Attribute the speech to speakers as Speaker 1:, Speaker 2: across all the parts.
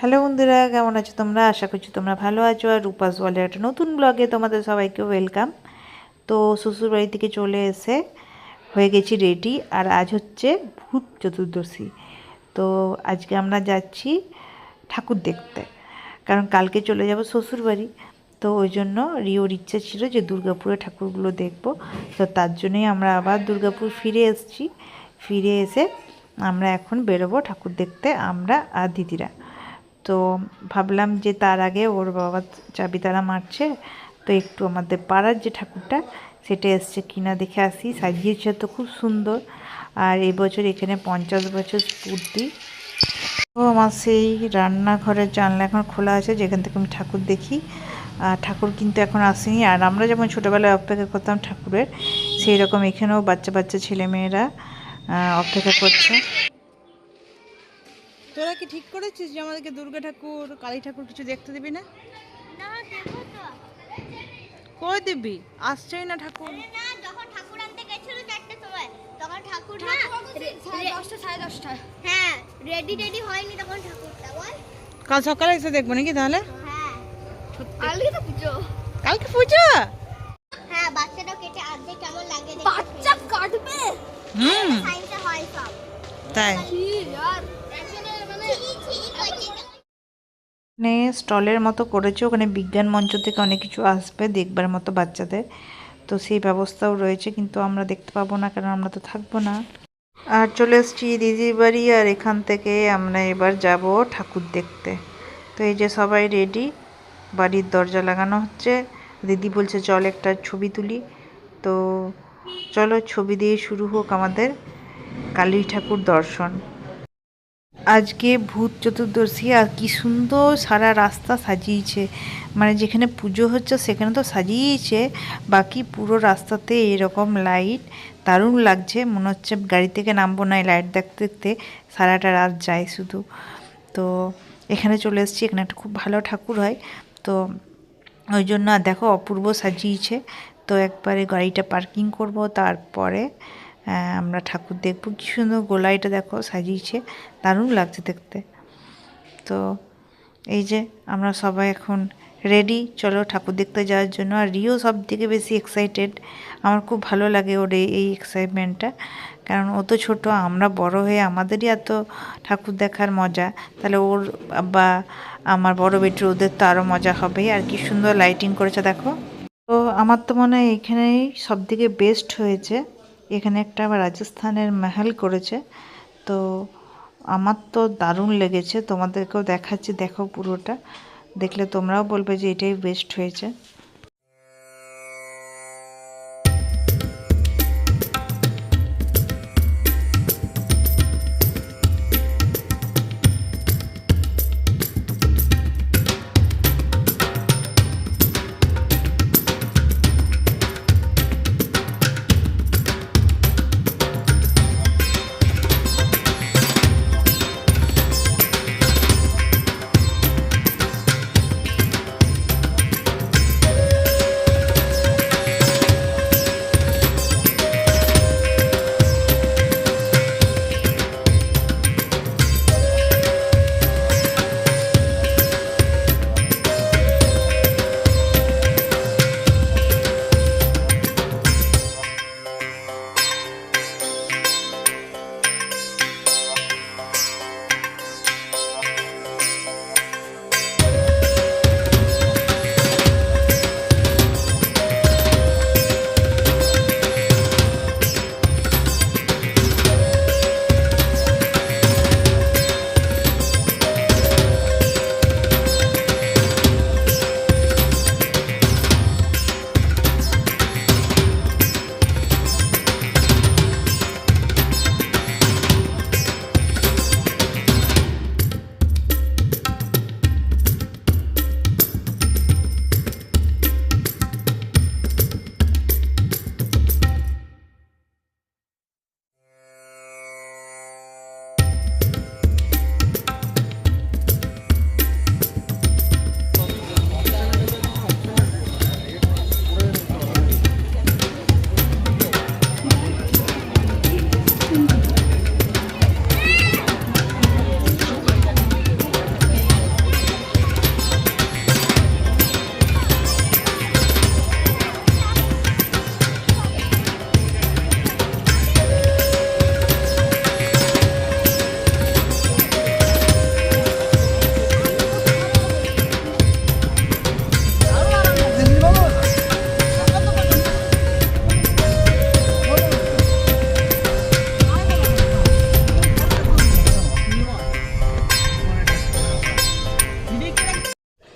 Speaker 1: Hello বন্ধুরা, কেমন আছো তোমরা? আশা করছি তোমরা ভালো আছো। আর রূপাস ওয়ার্ল্ডের একটা নতুন ব্লগে তোমাদের সবাইকে ওয়েলকাম। তো শ্বশুরবাড়ি থেকে চলে এসে হয়ে গেছি রেডি। আর আজ হচ্ছে ভূত চতুর্দশী। তো আজকে আমরা যাচ্ছি ঠাকুর দেখতে, কারণ কালকে চলে যাব শ্বশুরবাড়ি। তো ওই জন্য রিওর ইচ্ছে ছিল যে দুর্গাপুরে ঠাকুরগুলো দেখবো। তো তার জন্যই আমরা আবার দুর্গাপুর ফিরে এসেছি। ফিরে এসে আমরা এখন বেরোবো ঠাকুর দেখতে, আমরা আর দিদিরা। তো ভাবলাম যে তার আগে ওর বাবা চাবি তারা মারছে, তো একটু আমাদের পাড়ার যে ঠাকুরটা সেটা এসছে কিনা দেখে আসি। সাজিয়েছে তো খুব সুন্দর। আর এবছর এখানে 50 বছর পূর্তি। তো আমার সেই রান্নাঘরের জানলা এখন খোলা আছে, যেখান থেকে আমি ঠাকুর দেখি। আর ঠাকুর কিন্তু এখন আসেনি। আর আমরা যেমন ছোটোবেলায় অপেক্ষা করতাম ঠাকুরের, সেই রকম এখানেও বাচ্চা বাচ্চা ছেলেমেয়েরা অপেক্ষা করছে।
Speaker 2: তোরা কি ঠিক করেছিস যে আমাদেরকে দুর্গা ঠাকুর, কালী ঠাকুর কিছু দেখতে দিবি না?
Speaker 3: না দেখো তো।
Speaker 2: কই দিবি? আসছেই না ঠাকুর।
Speaker 3: না, যখন ঠাকুর আনতে গেছিল 4টার সময়, তখন ঠাকুর না 10:30 10:30। হ্যাঁ, রেডি হয়নি তখন ঠাকুরটা বল।
Speaker 2: কাল সকালে এসে দেখবো নাকি তাহলে?
Speaker 3: হ্যাঁ, কালকে তো পুজো।
Speaker 2: কালকে পুজো?
Speaker 3: হ্যাঁ, বাচ্চাটা কেটে আনতে কেমন লাগে দেখতে। বাচ্চা কাটবে? সাইন্সে হয় সব।
Speaker 2: তাই
Speaker 3: কি यार, এখানে মানে
Speaker 1: মানে স্টলের মতো করেছে, ওখানে বিজ্ঞান মঞ্চ থেকে অনেক কিছু আসবে দেখবার মতো বাচ্চাদের। তো সেই ব্যবস্থাও রয়েছে, কিন্তু আমরা দেখতে পাবো না, কারণ আমরা তো থাকবো না। আর চলে এসেছি দিদির বাড়ি। আর এখান থেকে আমরা এবার যাব ঠাকুর দেখতে। তো এই যে সবাই রেডি, বাড়ির দরজা লাগানো হচ্ছে। দিদি বলছে চল একটা ছবি তুলি। তো চলো ছবি দিয়ে শুরু হোক আমাদের কালী ঠাকুর দর্শন। আজকে ভূত চতুর্দশী, আর কি সুন্দর সারা রাস্তা সাজিয়েছে। মানে যেখানে পুজো হচ্ছে সেখানে তো সাজিয়েছে, বাকি পুরো রাস্তাতে এরকম লাইট, দারুণ লাগছে। মনে হচ্ছে গাড়ি থেকে নামবো না, এই লাইট দেখতে দেখতে সারাটা রাত যায় শুধু। তো এখানে চলে এসেছি, এখানে একটা খুব ভালো ঠাকুর হয়। তো ওই জন্য দেখো অপূর্ব সাজিয়েছে। তো একবারে গাড়িটা পার্কিং করব, তারপরে আমরা ঠাকুর দেখবো। কি সুন্দর গোলাইটা দেখো সাজিয়েছে, দারুণ লাগছে দেখতে। তো এই যে আমরা সবাই এখন রেডি, চলো ঠাকুর দেখতে যাওয়ার জন্য। আর রিও সব থেকে বেশি এক্সাইটেড। আমার খুব ভালো লাগে ওর এই এক্সাইটমেন্টটা, কারণ ও তো ছোটো, আমরা বড় হয়ে আমাদেরই এত ঠাকুর দেখার মজা, তাহলে ওর বা আমার বড় বেটির ওদের তো আরও মজা হবে। আর কি সুন্দর লাইটিং করেছে দেখো। তো আমার তো মনে হয় এখানেই সব থেকে বেস্ট হয়েছে। এখানে একটা রাজস্থানের মহল করেছে। তো আমার তো দারুণ লেগেছে, তোমাদেরকেও দেখাচ্ছি, দেখো পুরোটা। দেখলে তোমরাও বলবে যে এটাই বেস্ট হয়েছে।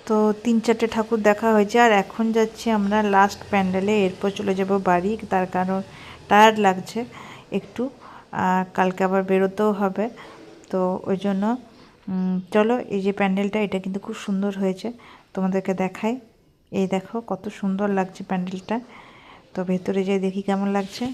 Speaker 1: তো 3-4টে ঠাকুর দেখা হয়েছে, আর এখন যাচ্ছি আমরা লাস্ট প্যান্ডেলে, এরপর চলে যাব বাড়ি। তার কারণ টায়ার্ড লাগছে একটু, আর কালকে আবার বেরোতেও হবে। তো ওই জন্য চলো, এই যে প্যান্ডেলটা, এটা কিন্তু খুব সুন্দর হয়েছে, তোমাদেরকে দেখাই। এই দেখো কত সুন্দর লাগছে প্যান্ডেলটা। তো ভেতরে যেয়ে দেখি কেমন লাগছে।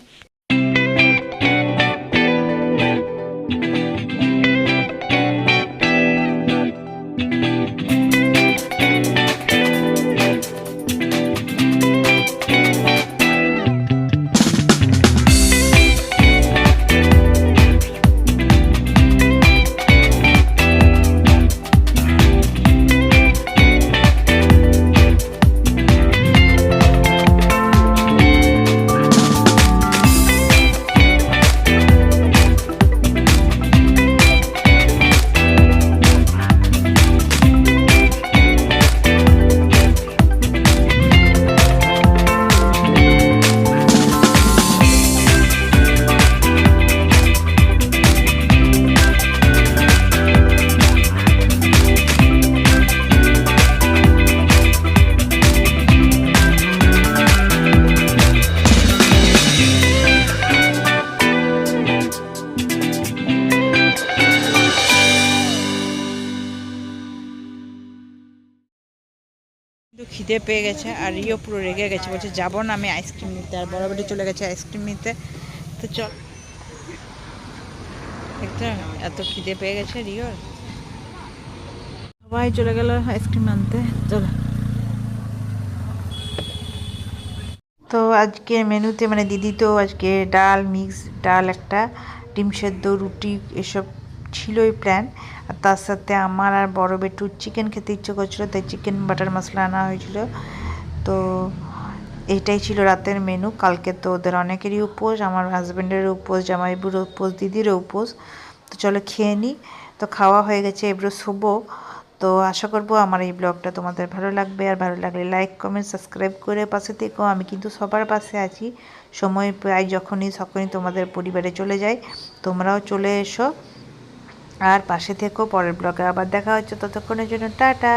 Speaker 1: খিদে পেয়ে গেছে, আর রিও পুরো রেগে গেছে, বলছে যাবো না আমি আইসক্রিম নিতে, আর বড় বেটি চলে গেছে আইসক্রিম নিতে। তো চল, দেখতে এত খিদে পেয়ে গেছে রিওর, সবাই চলে গেল আইসক্রিম আনতে। চলো, তো আজকে মেনুতে মানে দিদি তো আজকে ডাল, মিক্স ডাল, একটা ডিম সেদ্ধ, রুটি, এসব ছিলই প্ল্যান। আর তার সাথে আমার আর বড় বেটুর চিকেন খেতে ইচ্ছে করছিলো, তাই চিকেন বাটার মশলা আনা হয়েছিল। তো এইটাই ছিল রাতের মেনু। কালকে তো ওদের অনেকেরই উপোস, আমার হাজব্যান্ডেরও উপোস, জামাইবুরও উপোস, দিদিরও উপোস। তো চলো খেয়ে নিই। তো খাওয়া হয়ে গেছে, এবারে শোবো। তো আশা করবো আমার এই ব্লগটা তোমাদের ভালো লাগবে, আর ভালো লাগলে লাইক, কমেন্ট, সাবস্ক্রাইব করে পাশে থেকো। আমি কিন্তু সবার পাশে আছি, সময় পাই যখনই তখনই তোমাদের পরিবারে চলে যাই, তোমরাও চলে এসো আর পাশে থেকো। পরের ব্লগে আবার দেখা হচ্ছে, ততক্ষণের জন্য টাটা।